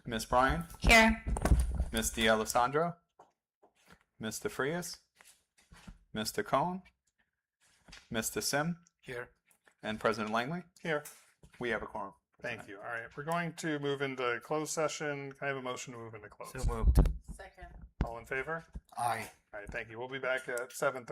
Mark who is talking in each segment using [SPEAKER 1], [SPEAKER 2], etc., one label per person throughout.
[SPEAKER 1] Miss Bryan,
[SPEAKER 2] Here.
[SPEAKER 1] Miss D'Alessandro, Mr. Frias, Mr. Cohn, Mr. Sim,
[SPEAKER 3] Here.
[SPEAKER 1] and President Langley.
[SPEAKER 4] Here.
[SPEAKER 1] We have a quorum.
[SPEAKER 4] Thank you. All right, we're going to move into closed session. Can I have a motion to move into closed?
[SPEAKER 3] So moved.
[SPEAKER 2] Second.
[SPEAKER 4] All in favor?
[SPEAKER 3] Aye.
[SPEAKER 4] All right, thank you. We'll be back at 7:30.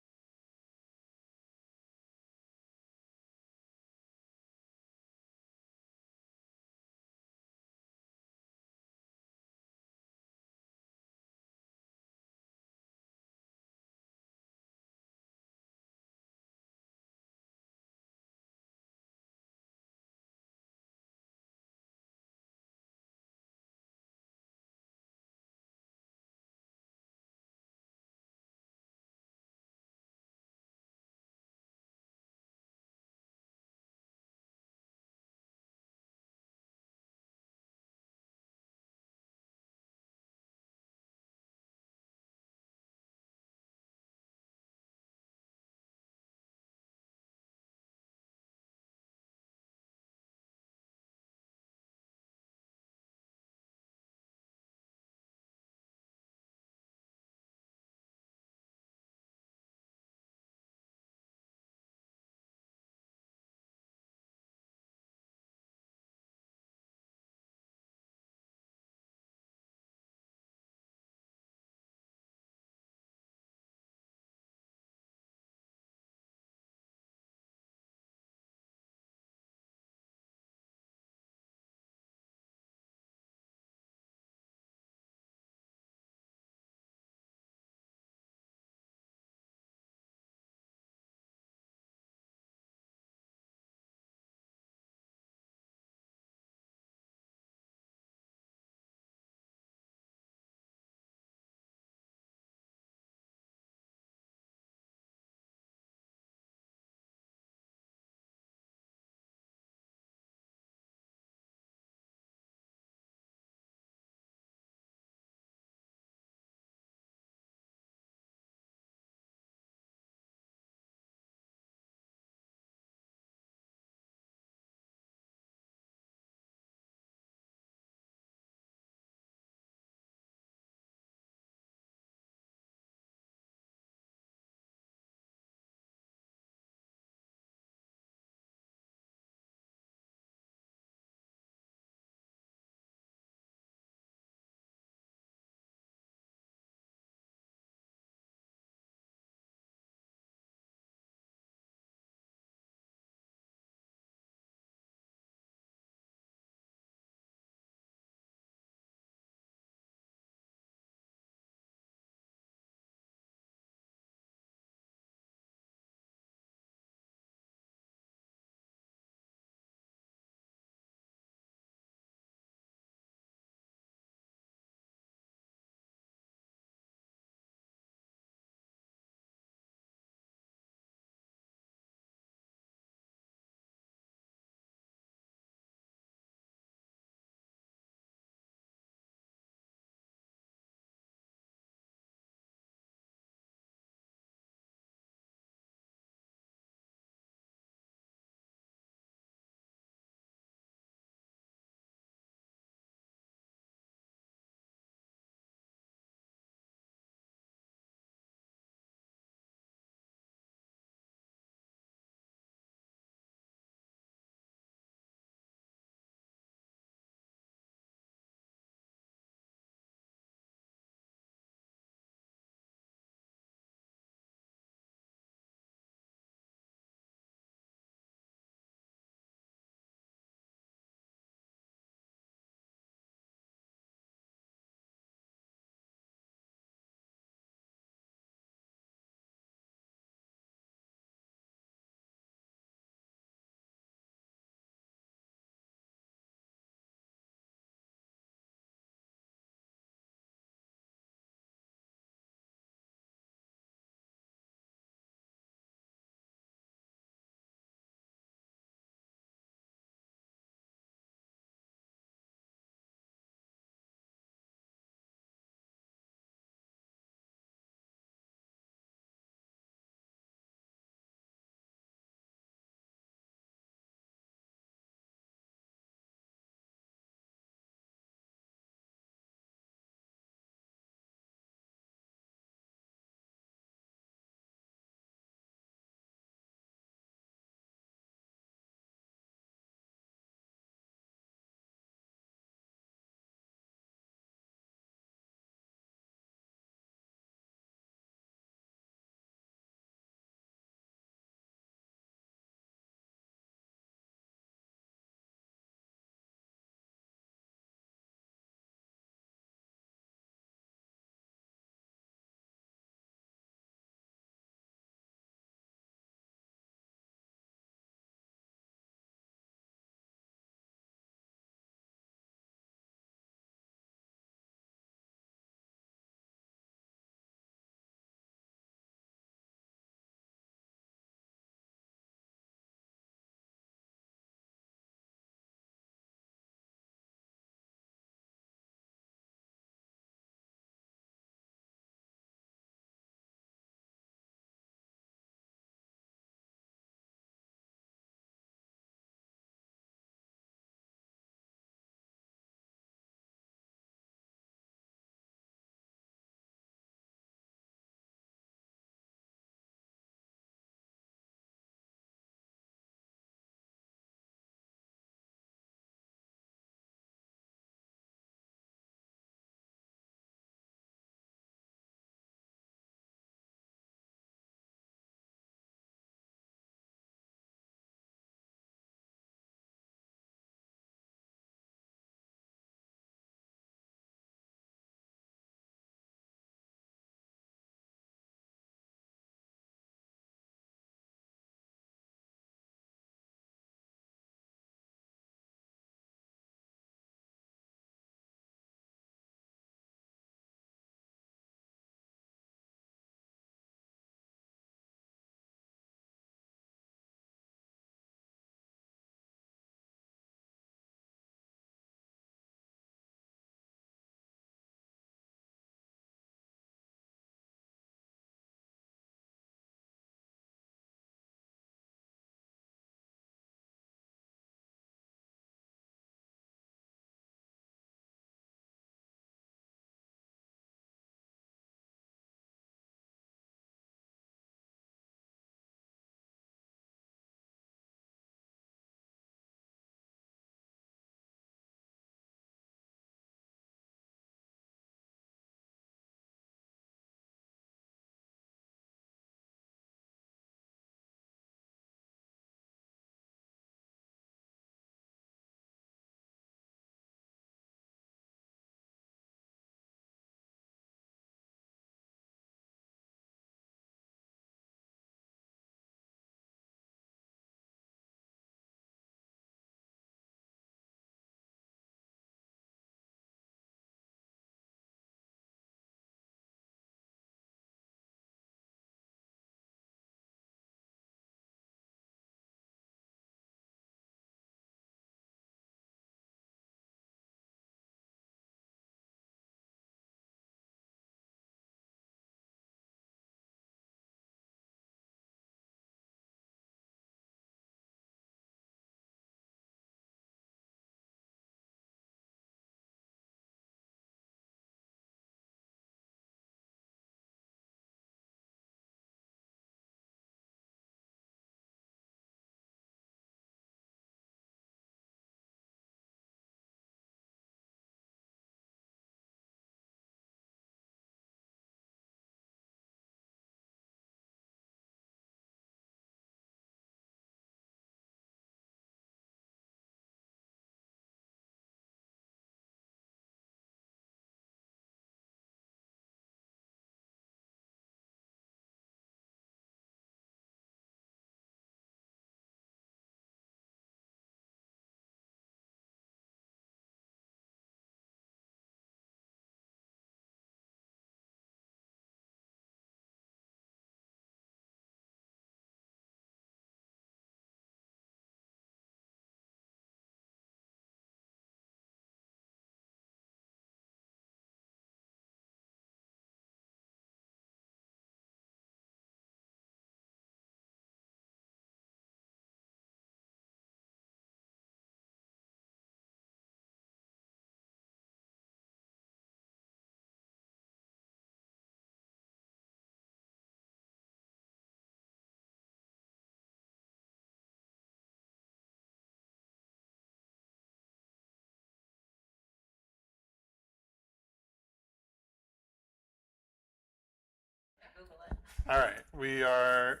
[SPEAKER 4] All right, we are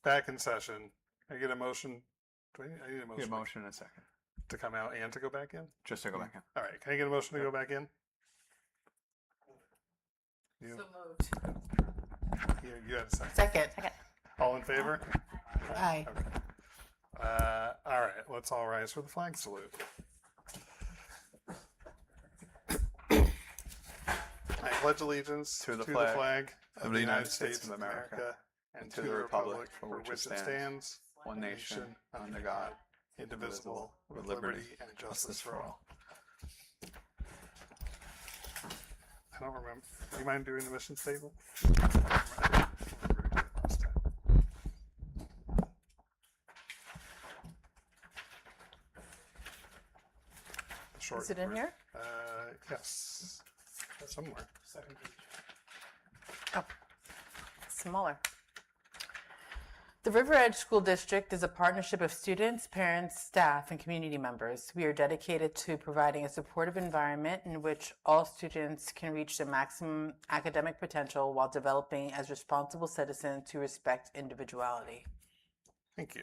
[SPEAKER 4] back in session. I get a motion. I need a
[SPEAKER 1] Get a
[SPEAKER 4] motion
[SPEAKER 1] motion in a second.
[SPEAKER 4] to come out and to go back in?
[SPEAKER 1] Just to go back in.
[SPEAKER 4] All right, can I get a motion to go back in? You,
[SPEAKER 2] So moved.
[SPEAKER 4] you had a second.
[SPEAKER 2] Second.
[SPEAKER 4] All in favor?
[SPEAKER 2] Aye.
[SPEAKER 4] All right, let's all rise for the flag salute. I pledge allegiance
[SPEAKER 1] To the flag
[SPEAKER 4] of the United States of America and to the republic for which it stands,
[SPEAKER 1] one nation, under God,
[SPEAKER 4] indivisible, with liberty and justice for all. I don't remember. Do you mind doing the mission statement? Short
[SPEAKER 2] Is it in
[SPEAKER 4] version.
[SPEAKER 2] here?
[SPEAKER 4] Yes. Somewhere.
[SPEAKER 2] Oh, smaller. The River Edge School District is a partnership of students, parents, staff, and community members. We are dedicated to providing a supportive environment in which all students can reach their maximum academic potential while developing as responsible citizens who respect individuality.
[SPEAKER 4] Thank you.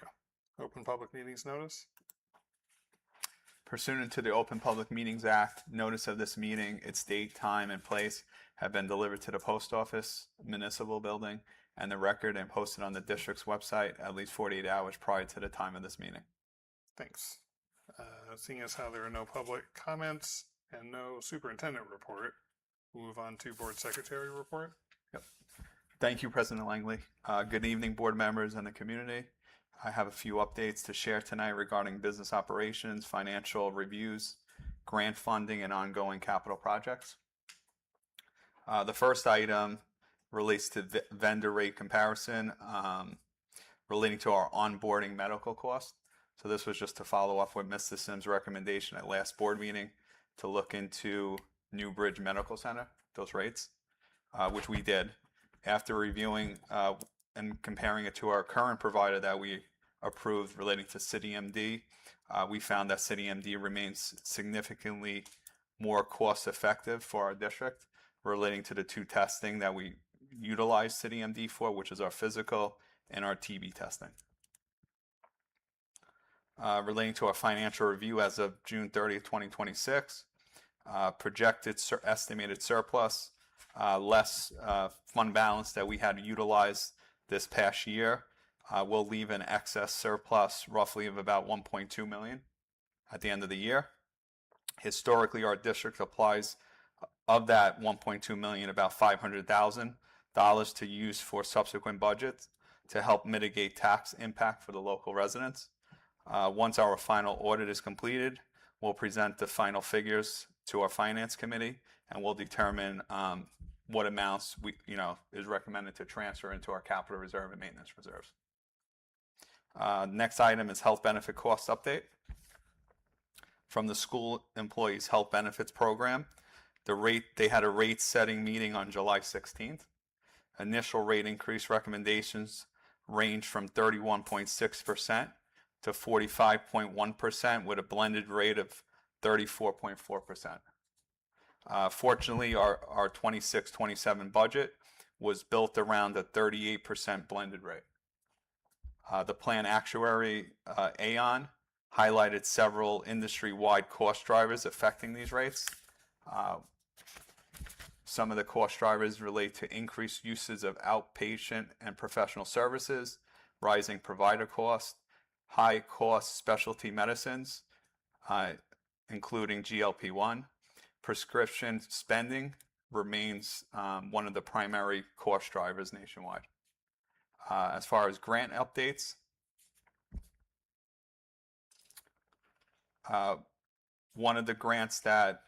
[SPEAKER 4] Open public meetings notice.
[SPEAKER 1] Pursuant to the Open Public Meetings Act, notice of this meeting, its date, time, and place have been delivered to the post office, municipal building, and the record and posted on the district's website at least 48 hours prior to the time of this meeting.
[SPEAKER 4] Thanks. Seeing as how there are no public comments and no superintendent report, we'll move on to board secretary report.
[SPEAKER 1] Thank you, President Langley. Good evening, board members and the community. I have a few updates to share tonight regarding business operations, financial reviews, grant funding, and ongoing capital projects. The first item relates to vendor rate comparison relating to our onboarding medical cost. So this was just to follow up with Mr. Sims' recommendation at last board meeting to look into Newbridge Medical Center, those rates, which we did. After reviewing and comparing it to our current provider that we approved relating to CityMD, we found that CityMD remains significantly more cost effective for our district relating to the two testing that we utilize CityMD for, which is our physical and our TB testing. Relating to our financial review as of June 30th, 2026, projected estimated surplus, less fund balance that we had utilized this past year, will leave an excess surplus roughly of about 1.2 million at the end of the year. Historically, our district applies of that 1.2 million, about $500,000 to use for subsequent budgets to help mitigate tax impact for the local residents. Once our final audit is completed, we'll present the final figures to our finance committee, and we'll determine what amounts is recommended to transfer into our capital reserve and maintenance reserves. Next item is health benefit cost update. From the school employees health benefits program, they had a rate setting meeting on July 16th. Initial rate increase recommendations range from 31.6% to 45.1% with a blended rate of 34.4%. Fortunately, our 26-27 budget was built around a 38% blended rate. The plan actuary, Aon, highlighted several industry-wide cost drivers affecting these rates. Some of the cost drivers relate to increased uses of outpatient and professional services, rising provider costs, high-cost specialty medicines, including GLP-1. Prescription spending remains one of the primary cost drivers nationwide. As far as grant updates, one of the grants that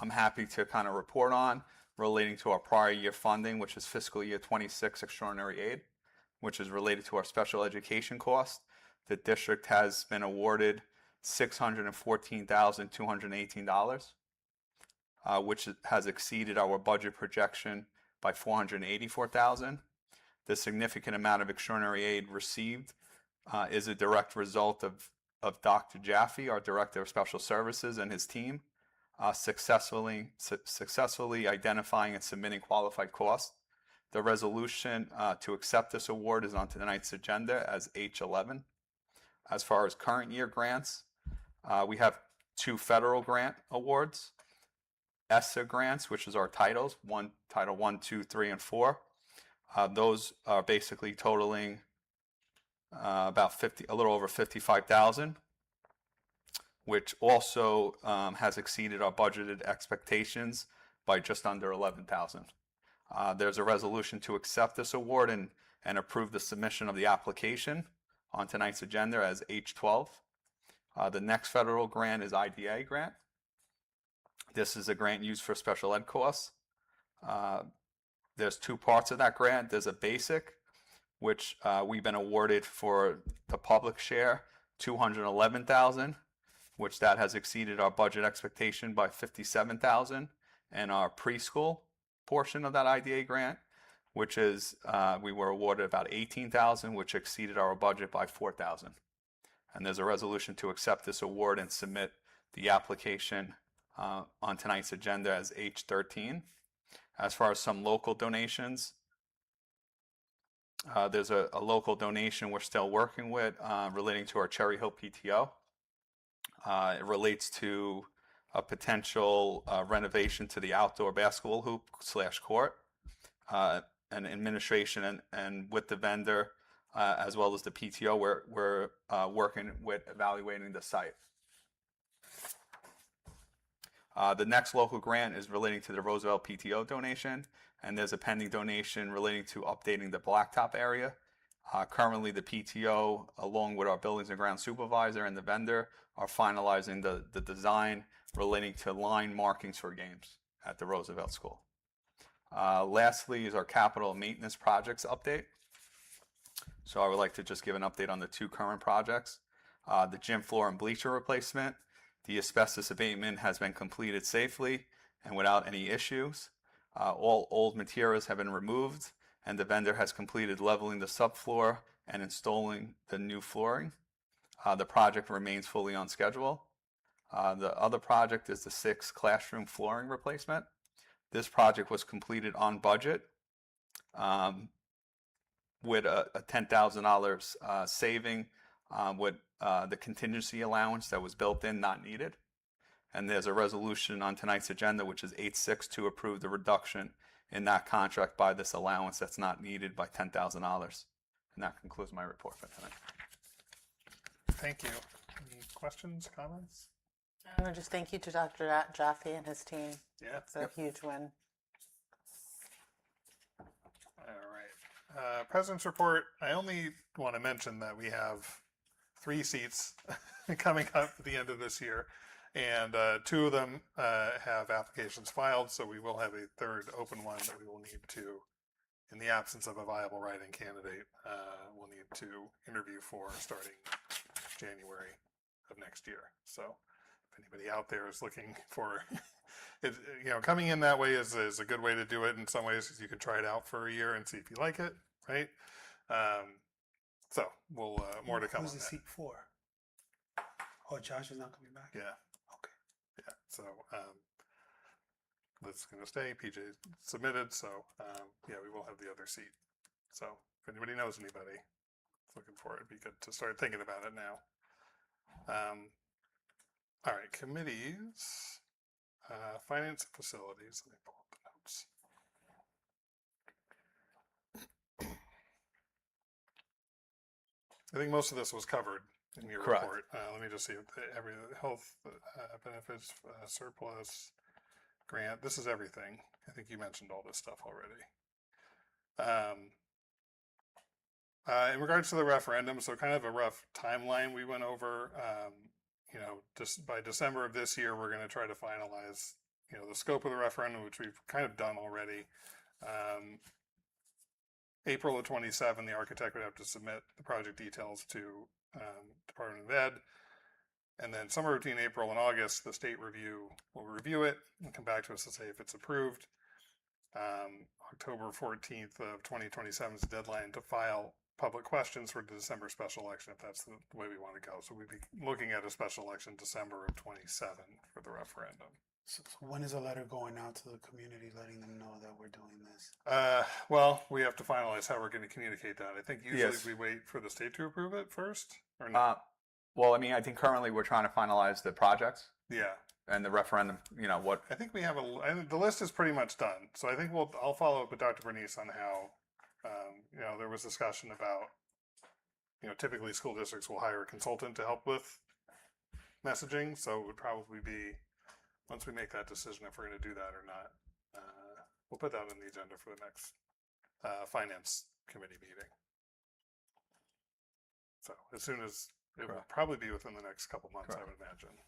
[SPEAKER 1] I'm happy to kind of report on relating to our prior year funding, which is fiscal year 26 extraordinary aid, which is related to our special education costs. The district has been awarded $614,218, which has exceeded our budget projection by $484,000. The significant amount of extraordinary aid received is a direct result of Dr. Jaffe, our Director of Special Services, and his team successfully identifying and submitting qualified costs The resolution to accept this award is on tonight's agenda as H11. As far as current year grants, we have 2 federal grant awards. ESSA grants, which is our titles, Title 1, 2, 3, and 4. Those are basically totaling about a little over 55,000, which also has exceeded our budgeted expectations by just under 11,000. There's a resolution to accept this award and approve the submission of the application on tonight's agenda as H12. The next federal grant is IDA grant. This is a grant used for special ed costs. There's 2 parts of that grant. There's a basic, which we've been awarded for the public share, $211,000, which that has exceeded our budget expectation by $57,000, and our preschool portion of that IDA grant, which is we were awarded about $18,000, which exceeded our budget by $4,000. And there's a resolution to accept this award and submit the application on tonight's agenda as H13. As far as some local donations, there's a local donation we're still working with relating to our Cherry Hill PTO. It relates to a potential renovation to the outdoor basketball hoop / court, and administration and with the vendor as well as the PTO, we're working with evaluating the site. The next local grant is relating to the Roosevelt PTO donation, and there's a pending donation relating to updating the blacktop area. Currently, the PTO, along with our buildings and ground supervisor and the vendor, are finalizing the design relating to line markings for games at the Roosevelt School. Lastly is our capital maintenance projects update. So I would like to just give an update on the 2 current projects. The gym floor and bleacher replacement. The asbestos abatement has been completed safely and without any issues. All old materials have been removed, and the vendor has completed leveling the subfloor and installing the new flooring. The project remains fully on schedule. The other project is the 6 classroom flooring replacement. This project was completed on budget with a $10,000 saving with the contingency allowance that was built in, not needed. And there's a resolution on tonight's agenda, which is 8-6, to approve the reduction in that contract by this allowance that's not needed by $10,000. And that concludes my report for tonight.
[SPEAKER 4] Thank you. Any questions, comments?
[SPEAKER 2] And just thank you to Dr. Jaffe and his team.
[SPEAKER 4] Yeah.
[SPEAKER 2] It's a huge win.
[SPEAKER 4] All right. President's report. I only want to mention that we have 3 seats coming up at the end of this year, and 2 of them have applications filed, so we will have a 3rd open one that we will need to, in the absence of a viable write-in candidate, we'll need to interview for starting January of next year. So if anybody out there is looking for it, coming in that way is a good way to do it. In some ways, you can try it out for a year and see if you like it, right? So we'll more to come.
[SPEAKER 3] Who's
[SPEAKER 4] on
[SPEAKER 3] the
[SPEAKER 4] that.
[SPEAKER 3] seat for? Oh, Josh is not coming back.
[SPEAKER 4] Yeah.
[SPEAKER 3] Okay.
[SPEAKER 4] Yeah. So that's going to stay. PJ submitted. So yeah, we will have the other seat. So if anybody knows anybody looking for it, it'd be good to start thinking about it now. All right, committees, finance and facilities. Let me pull up the notes. I think most of this was covered in your
[SPEAKER 1] Correct.
[SPEAKER 4] report. Let me just see every health benefits surplus grant. This is everything. I think you mentioned all this stuff already. In regards to the referendum, so kind of a rough timeline we went over. Just by December of this year, we're going to try to finalize, the scope of the referendum, which we've kind of done already. April of 27, the architect would have to submit the project details to Department of Ed. And then somewhere between April and August, the state review will review it and come back to us to say if it's approved. October 14th of 2027 is the deadline to file public questions for the December special election, if that's the way we want to go. So we'd be looking at a special election December of 27 for the referendum.
[SPEAKER 3] So when is a letter going out to the community letting them know that we're doing this?
[SPEAKER 4] Well, we have to finalize how we're going to communicate that. I think usually
[SPEAKER 1] Yes.
[SPEAKER 4] we wait for the state to approve it first, or not.
[SPEAKER 1] Well, I mean, I think currently we're trying to finalize the projects
[SPEAKER 4] Yeah,
[SPEAKER 1] and the referendum. You know what?
[SPEAKER 4] I think we have the list is pretty much done. So I think I'll follow up with Dr. Bernice on how, there was discussion about, typically school districts will hire a consultant to help with messaging. So it would probably be, once we make that decision if we're going to do that or not, we'll put that on the agenda for the next finance committee meeting. So as soon as it will
[SPEAKER 1] Correct.
[SPEAKER 4] probably be within the next couple months, I
[SPEAKER 1] Correct.
[SPEAKER 4] would imagine.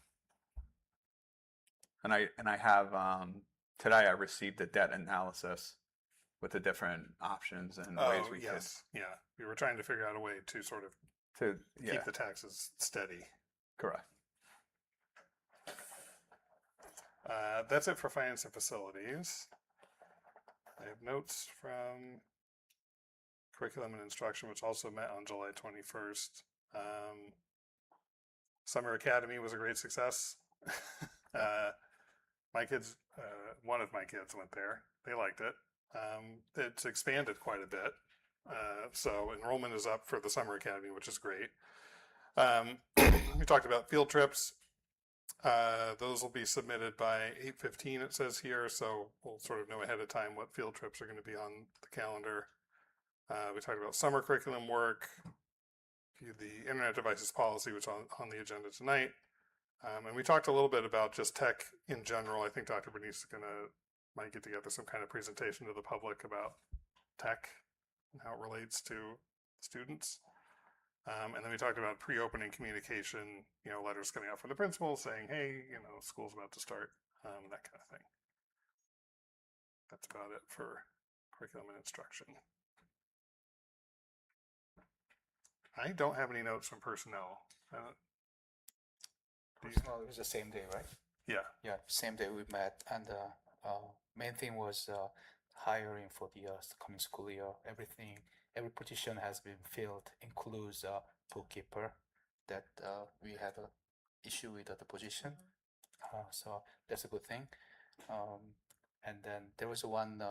[SPEAKER 1] And I have today I received a debt analysis with the different options and ways we
[SPEAKER 4] yes, yeah. We were trying to figure out a way to sort of
[SPEAKER 1] could to
[SPEAKER 4] keep the taxes steady.
[SPEAKER 1] correct.
[SPEAKER 4] That's it for finance and facilities. I have notes from curriculum and instruction, which also met on July 21st. Summer Academy was a great success. My kids, one of my kids went there. They liked it. It's expanded quite a bit. So enrollment is up for the Summer Academy, which is great. We talked about field trips. Those will be submitted by 8:15, it says here, so we'll sort of know ahead of time what field trips are going to be on the calendar. We talked about summer curriculum work, the internet devices policy, which is on the agenda tonight. And we talked a little bit about just tech in general. I think Dr. Bernice might get together some kind of presentation to the public about tech and how it relates to students. And then we talked about pre-opening communication, letters coming out from the principal saying, hey, school's about to start, that kind of thing. That's about it for curriculum and instruction. I don't have any notes from personnel.
[SPEAKER 5] Personnel, it was the same day, right?
[SPEAKER 4] Yeah,
[SPEAKER 5] Yeah, same day we met, and main thing was hiring for the coming school year. Every position has been filled, includes bookkeeper. That we had a issue with the position, so that's a good thing. And then there was one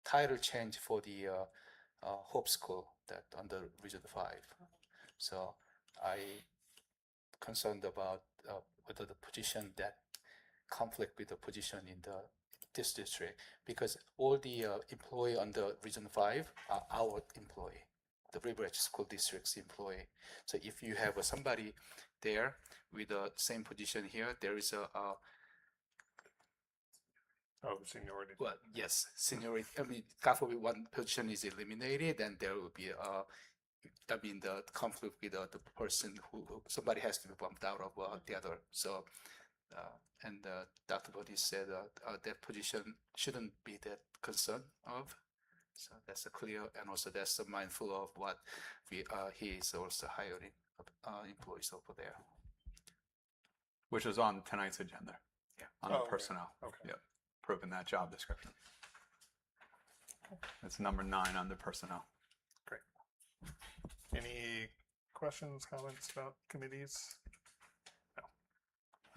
[SPEAKER 5] title change for the Hope School that under Region 5. So I concerned about whether the position that conflict with the position in this district, because all the employee under Region 5 are our employee, the River Edge School District's employee. So if you have somebody there with the same position here, there is
[SPEAKER 4] seniority.
[SPEAKER 5] well, yes, seniority. I mean, God forbid one position is eliminated, then there will be the conflict with the person who somebody has to be bumped out of the other. So, and Dr. Bodhi said that position shouldn't be that concern of. So that's clear, and also that's mindful of what he is also hiring employees over there.
[SPEAKER 1] Which is on tonight's agenda.
[SPEAKER 5] Yeah.
[SPEAKER 1] On
[SPEAKER 4] Oh,
[SPEAKER 1] the
[SPEAKER 4] okay.
[SPEAKER 1] personnel.
[SPEAKER 4] Okay.
[SPEAKER 1] Yep. Proving that job description. It's number 9 under personnel.
[SPEAKER 4] Any questions, comments about committees? No.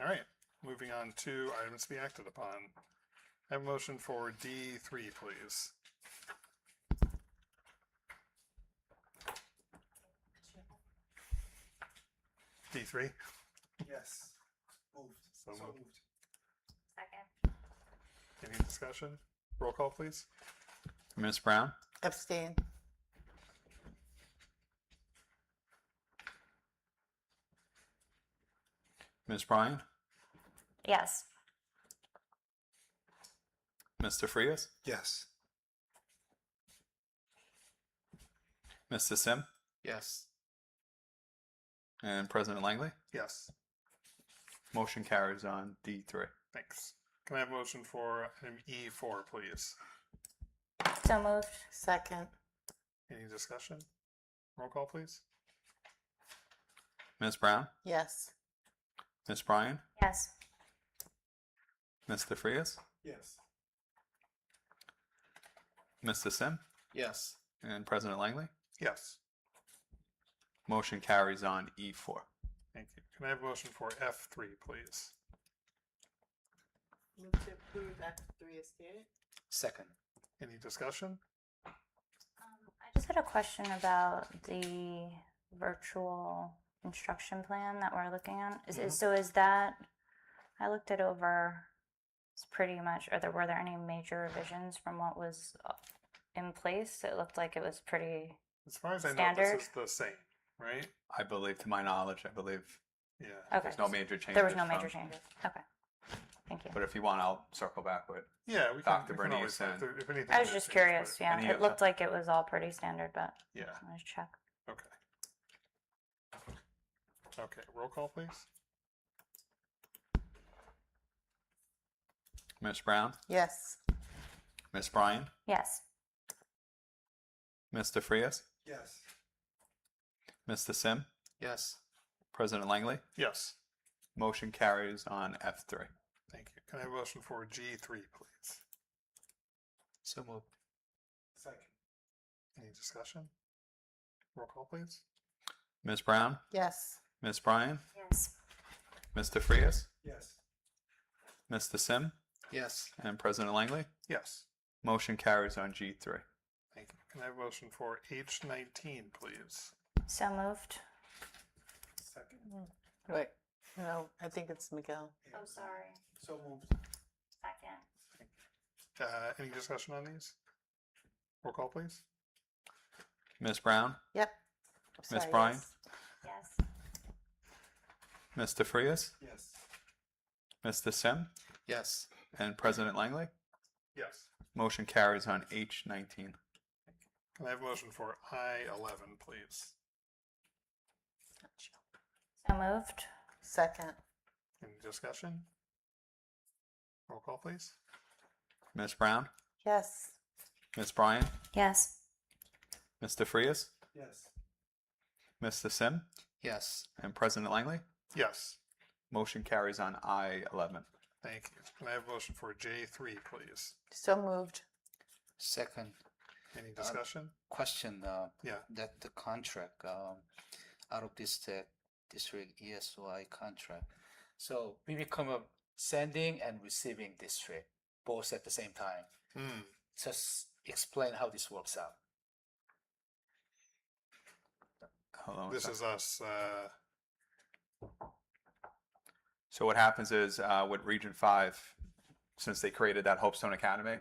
[SPEAKER 4] All right, moving on to items to be acted upon. I have a motion for D3, please. D3,
[SPEAKER 3] Yes. Moved.
[SPEAKER 4] So moved.
[SPEAKER 6] Second.
[SPEAKER 4] Any discussion? Roll call, please.
[SPEAKER 1] Ms. Brown,
[SPEAKER 2] Abstain.
[SPEAKER 1] Ms. Bryan,
[SPEAKER 6] Yes.
[SPEAKER 1] Mr. Frias,
[SPEAKER 3] Yes.
[SPEAKER 1] Mr. Sim,
[SPEAKER 5] Yes.
[SPEAKER 1] and President Langley.
[SPEAKER 4] Yes,
[SPEAKER 1] Motion carries on D3.
[SPEAKER 4] thanks. Can I have a motion for item E4, please?
[SPEAKER 6] So moved.
[SPEAKER 2] Second.
[SPEAKER 4] Any discussion? Roll call, please.
[SPEAKER 1] Ms. Brown,
[SPEAKER 2] Yes.
[SPEAKER 1] Ms. Bryan,
[SPEAKER 6] Yes.
[SPEAKER 1] Mr. Frias,
[SPEAKER 3] Yes.
[SPEAKER 1] Mr. Sim,
[SPEAKER 5] Yes.
[SPEAKER 1] and President Langley.
[SPEAKER 4] Yes,
[SPEAKER 1] Motion carries on E4.
[SPEAKER 4] thank you. Can I have a motion for F3, please?
[SPEAKER 2] Move to approve F3 as stated.
[SPEAKER 5] Second.
[SPEAKER 4] Any discussion?
[SPEAKER 6] I just had a question about the virtual instruction plan that we're looking at. Is that, I looked it over, it's pretty much, were there any major revisions from what was in place? It looked like it was pretty,
[SPEAKER 4] As far as I know,
[SPEAKER 6] Standard.
[SPEAKER 4] this is the same, right?
[SPEAKER 1] I believe, to my knowledge,
[SPEAKER 4] Yeah.
[SPEAKER 6] okay.
[SPEAKER 1] there's no major changes.
[SPEAKER 6] There was no major
[SPEAKER 1] from-
[SPEAKER 6] changes. Okay. Thank you.
[SPEAKER 1] But if you want, I'll circle back with.
[SPEAKER 4] Yeah, we can.
[SPEAKER 1] Dr.
[SPEAKER 4] we can
[SPEAKER 1] Bernice
[SPEAKER 4] always,
[SPEAKER 1] and-
[SPEAKER 4] if anything
[SPEAKER 6] I was
[SPEAKER 4] might
[SPEAKER 6] just
[SPEAKER 4] change,
[SPEAKER 6] curious,
[SPEAKER 4] but-
[SPEAKER 6] yeah.
[SPEAKER 1] Any
[SPEAKER 6] It
[SPEAKER 1] of
[SPEAKER 6] looked like it was all pretty standard, but
[SPEAKER 4] Yeah.
[SPEAKER 6] let's check.
[SPEAKER 4] Okay. Okay. Roll call, please.
[SPEAKER 1] Ms. Brown,
[SPEAKER 2] Yes.
[SPEAKER 1] Ms. Bryan,
[SPEAKER 6] Yes.
[SPEAKER 1] Mr. Frias,
[SPEAKER 3] Yes.
[SPEAKER 1] Mr. Sim,
[SPEAKER 5] Yes.
[SPEAKER 1] President Langley.
[SPEAKER 4] Yes.
[SPEAKER 1] Motion carries on F3.
[SPEAKER 4] Thank you. Can I have a motion for G3, please?
[SPEAKER 5] So moved.
[SPEAKER 3] Second.
[SPEAKER 4] Any discussion? Roll call, please.
[SPEAKER 1] Ms. Brown,
[SPEAKER 2] Yes.
[SPEAKER 1] Ms. Bryan,
[SPEAKER 6] Yes.
[SPEAKER 1] Mr. Frias,
[SPEAKER 3] Yes.
[SPEAKER 1] Mr. Sim,
[SPEAKER 5] Yes.
[SPEAKER 1] and President Langley.
[SPEAKER 4] Yes.
[SPEAKER 1] Motion carries on G3.
[SPEAKER 4] Thank you. Can I have a motion for H19, please?
[SPEAKER 6] So moved.
[SPEAKER 3] Second.
[SPEAKER 2] Wait. No, I think it's Miguel.
[SPEAKER 6] Oh, sorry.
[SPEAKER 3] So moved.
[SPEAKER 6] Second.
[SPEAKER 4] Any discussion on these? Roll call, please.
[SPEAKER 1] Ms. Brown,
[SPEAKER 2] Yep.
[SPEAKER 1] Ms.
[SPEAKER 2] Sorry,
[SPEAKER 1] Bryan?
[SPEAKER 2] yes.
[SPEAKER 6] Yes.
[SPEAKER 1] Mr. Frias,
[SPEAKER 3] Yes.
[SPEAKER 1] Mr. Sim,
[SPEAKER 5] Yes.
[SPEAKER 1] and President Langley.
[SPEAKER 4] Yes.
[SPEAKER 1] Motion carries on H19.
[SPEAKER 4] Can I have a motion for I11, please?
[SPEAKER 6] So moved.
[SPEAKER 2] Second.
[SPEAKER 4] Any discussion? Roll call, please.
[SPEAKER 1] Ms. Brown,
[SPEAKER 2] Yes.
[SPEAKER 1] Ms. Bryan,
[SPEAKER 6] Yes.
[SPEAKER 1] Mr. Frias,
[SPEAKER 3] Yes.
[SPEAKER 1] Mr. Sim,
[SPEAKER 5] Yes.
[SPEAKER 1] and President Langley.
[SPEAKER 4] Yes.
[SPEAKER 1] Motion carries on I11.
[SPEAKER 4] Thank you. Can I have a motion for J3, please?
[SPEAKER 2] So moved.
[SPEAKER 5] Second.
[SPEAKER 4] Any discussion?
[SPEAKER 5] Question.
[SPEAKER 4] Yeah.
[SPEAKER 5] That the contract out of this district ESY contract. So we become a sending and receiving district both at the same time. Just explain how this works out.
[SPEAKER 1] Hold on one
[SPEAKER 4] This
[SPEAKER 1] second.
[SPEAKER 4] is us.
[SPEAKER 1] So what happens is with Region 5, since they created that Hopestone Academy,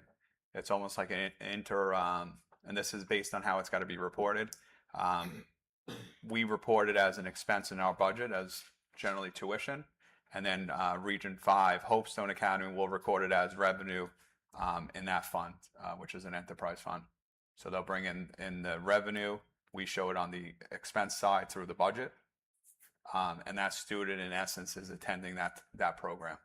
[SPEAKER 1] it's almost like an and this is based on how it's got to be reported. We report it as an expense in our budget as generally tuition. And then Region 5, Hopestone Academy, will record it as revenue in that fund, which is an enterprise fund. So they'll bring in the revenue. We show it on the expense side through the budget. And that student, in essence, is attending that program.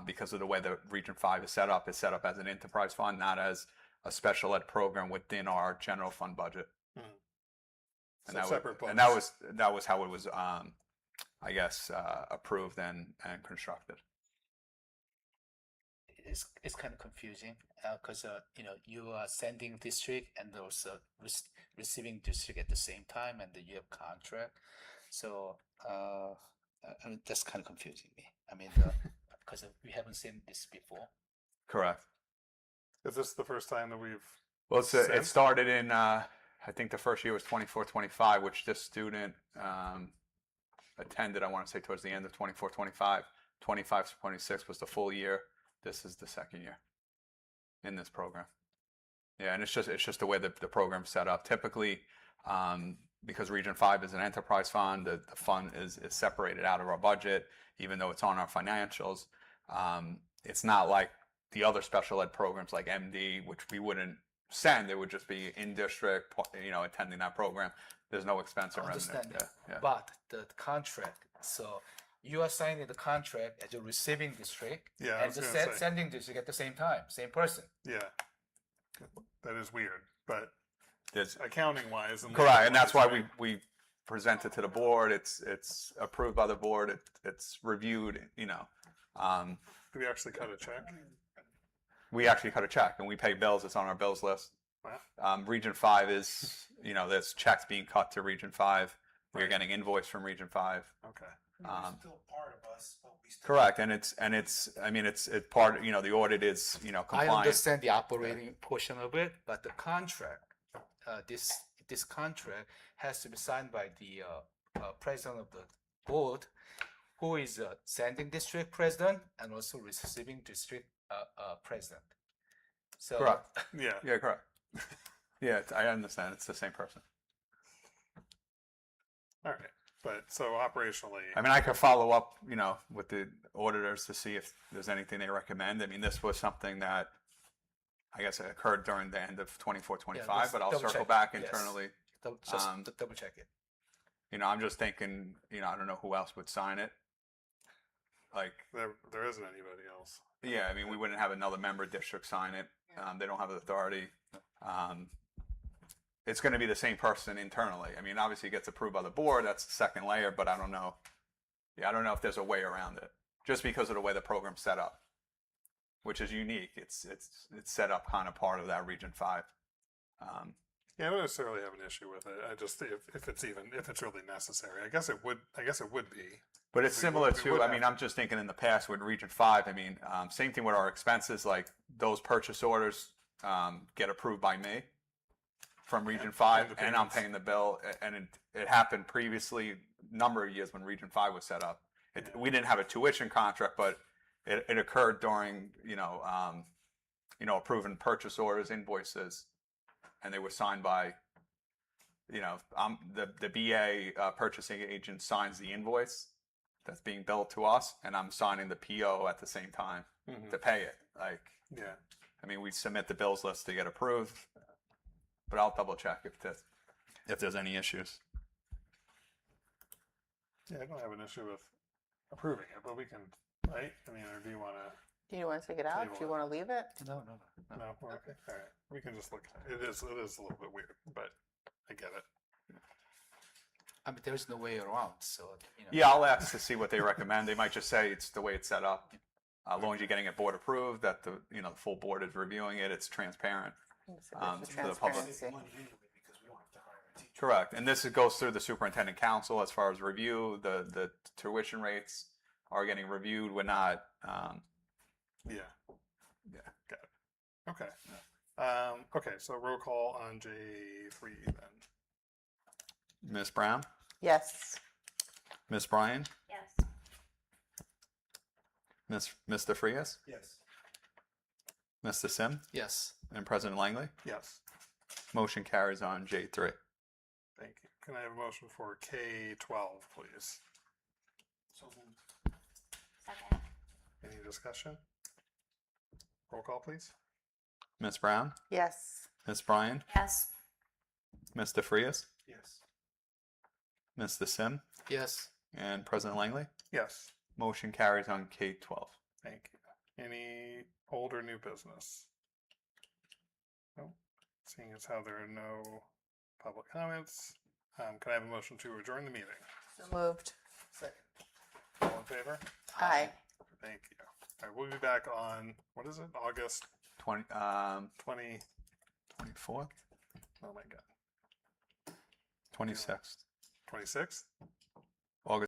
[SPEAKER 1] Because of the way the Region 5 is set up, it's set up as an enterprise fund, not as a special ed program within our general fund budget.
[SPEAKER 4] So
[SPEAKER 1] And
[SPEAKER 4] separate
[SPEAKER 1] and
[SPEAKER 4] books.
[SPEAKER 1] that was how it was, I guess, approved and constructed.
[SPEAKER 5] It's kind of confusing because you are sending district and also receiving district at the same time, and then you have contract. So I mean, that's kind of confusing me. I mean, because we haven't seen this before.
[SPEAKER 1] Correct.
[SPEAKER 4] Is this the first time that we've?
[SPEAKER 1] Well,
[SPEAKER 4] Sent?
[SPEAKER 1] it started in, I think the first year was 24-25, which this student attended, I want to say, towards the end of 24-25. 25-26 was the full year. This is the second year in this program. Yeah, and it's just the way the program's set up. Typically, because Region 5 is an enterprise fund, the fund is separated out of our budget, even though it's on our financials. It's not like the other special ed programs like MD, which we wouldn't send. It would just be in district, attending that program. There's no expense or
[SPEAKER 5] I
[SPEAKER 1] revenue.
[SPEAKER 5] understand that.
[SPEAKER 1] Yeah.
[SPEAKER 5] But the contract, so you are signing the contract as a receiving district
[SPEAKER 4] Yeah, I
[SPEAKER 5] and
[SPEAKER 4] was
[SPEAKER 5] the
[SPEAKER 4] gonna say.
[SPEAKER 5] sending district at the same time, same person.
[SPEAKER 4] Yeah. That is weird, but
[SPEAKER 1] There's-
[SPEAKER 4] accounting wise,
[SPEAKER 1] Correct, and that's why we present it to the board. It's approved by the board. It's reviewed.
[SPEAKER 4] Do we actually cut a check?
[SPEAKER 1] We actually cut a check and we pay bills. It's on our bills list.
[SPEAKER 4] Wow.
[SPEAKER 1] Region 5 is, there's checks being cut to Region 5 We're
[SPEAKER 4] Right.
[SPEAKER 1] getting invoice from Region 5.
[SPEAKER 4] Okay.
[SPEAKER 1] Um,
[SPEAKER 3] Still part of us, but we still.
[SPEAKER 1] Correct, and it's I mean it's part, you know, the audit is, you know,
[SPEAKER 5] I
[SPEAKER 1] compliant.
[SPEAKER 5] understand the operating portion of it, but the contract, this contract has to be signed by the president of the board, who is sending district president and also receiving district president. So
[SPEAKER 1] Correct.
[SPEAKER 4] Yeah.
[SPEAKER 1] Yeah, correct. Yeah, I understand. It's the same person.
[SPEAKER 4] All right. But so operationally,
[SPEAKER 1] I mean, I could follow up, you know, with the auditors to see if there's anything they recommend. I mean, this was something that I guess it occurred during the end of 24, 25,
[SPEAKER 5] let's
[SPEAKER 1] but I'll
[SPEAKER 5] double
[SPEAKER 1] circle
[SPEAKER 5] check.
[SPEAKER 1] back
[SPEAKER 5] Yes.
[SPEAKER 1] internally.
[SPEAKER 5] just
[SPEAKER 1] Um,
[SPEAKER 5] double check it.
[SPEAKER 1] You know, I'm just thinking, you know, I don't know who else would sign it. Like,
[SPEAKER 4] there isn't anybody else.
[SPEAKER 1] yeah, I mean, we wouldn't have another member district sign it. They don't have the authority. It's going to be the same person internally. I mean, obviously it gets approved by the board. That's the second layer, but I don't know. Yeah, I don't know if there's a way around it just because of the way the program's set up, which is unique. It's set up kind of part of that Region 5.
[SPEAKER 4] Yeah, I don't necessarily have an issue with it. I just if it's really necessary. I guess it would be.
[SPEAKER 1] But it's
[SPEAKER 4] We
[SPEAKER 1] similar
[SPEAKER 4] would- we
[SPEAKER 1] to,
[SPEAKER 4] would
[SPEAKER 1] I mean,
[SPEAKER 4] have-
[SPEAKER 1] I'm just thinking in the past with Region 5, I mean, same thing with our expenses, like those purchase orders get approved by me from Region 5,
[SPEAKER 4] the
[SPEAKER 1] and I'm
[SPEAKER 4] payments.
[SPEAKER 1] paying the bill. And it happened previously, number of years when Region 5 was set up. We didn't have a tuition contract, but it occurred during, you know, approving purchase orders, invoices, and they were signed by, you know, the BA purchasing agent signs the invoice that's being billed to us, and I'm signing the PO at the same time
[SPEAKER 4] Mhm.
[SPEAKER 1] to pay it. Like,
[SPEAKER 4] Yeah.
[SPEAKER 1] I mean, we submit the bills list to get approved, but I'll double check if there's any issues.
[SPEAKER 4] Yeah, I don't have an issue with approving it, but we can, right? I mean, or do you want to?
[SPEAKER 2] Do you want to take it out? Do you want to leave it?
[SPEAKER 5] No.
[SPEAKER 4] No. Okay. All right. We can just look. It is a little bit weird, but I get it.
[SPEAKER 5] I mean, there's no way around. So you know.
[SPEAKER 1] Yeah, I'll ask to see what they recommend. They might just say it's the way it's set up. As long as you're getting it board approved, that the full board is reviewing it, it's transparent.
[SPEAKER 2] It's a good
[SPEAKER 1] To the public.
[SPEAKER 2] transparency.
[SPEAKER 3] Save money anyway because we don't have to hire a teacher.
[SPEAKER 1] Correct, and this goes through the superintendent council as far as review. The tuition rates are getting reviewed. We're not.
[SPEAKER 4] Yeah.
[SPEAKER 1] Yeah.
[SPEAKER 4] Got it. Okay. Okay. So roll call on J3 then.
[SPEAKER 1] Ms. Brown,
[SPEAKER 2] Yes.
[SPEAKER 1] Ms. Bryan,
[SPEAKER 6] Yes.
[SPEAKER 1] Mr. Frias,
[SPEAKER 3] Yes.
[SPEAKER 1] Mr. Sim,
[SPEAKER 5] Yes.
[SPEAKER 1] and President Langley.
[SPEAKER 4] Yes.
[SPEAKER 1] Motion carries on J3.
[SPEAKER 4] Thank you. Can I have a motion for K12, please?
[SPEAKER 3] So moved.
[SPEAKER 6] Second.
[SPEAKER 4] Any discussion? Roll call, please.
[SPEAKER 1] Ms. Brown,
[SPEAKER 2] Yes.
[SPEAKER 1] Ms. Bryan,
[SPEAKER 6] Yes.
[SPEAKER 1] Mr. Frias,
[SPEAKER 3] Yes.
[SPEAKER 1] Mr. Sim,
[SPEAKER 5] Yes.
[SPEAKER 1] and President Langley.
[SPEAKER 4] Yes.
[SPEAKER 1] Motion carries on K12.
[SPEAKER 4] Thank you. Any old or new business? No. Seeing as how there are no public comments, can I have a motion to adjourn the meeting?
[SPEAKER 2] So moved.
[SPEAKER 3] Second.
[SPEAKER 4] All in favor?
[SPEAKER 2] Aye.
[SPEAKER 4] Thank you. All right, we'll be back on, what is it, August
[SPEAKER 1] 20,
[SPEAKER 4] 20,
[SPEAKER 1] 24th,
[SPEAKER 4] oh my God,
[SPEAKER 1] 26th.
[SPEAKER 4] 26th?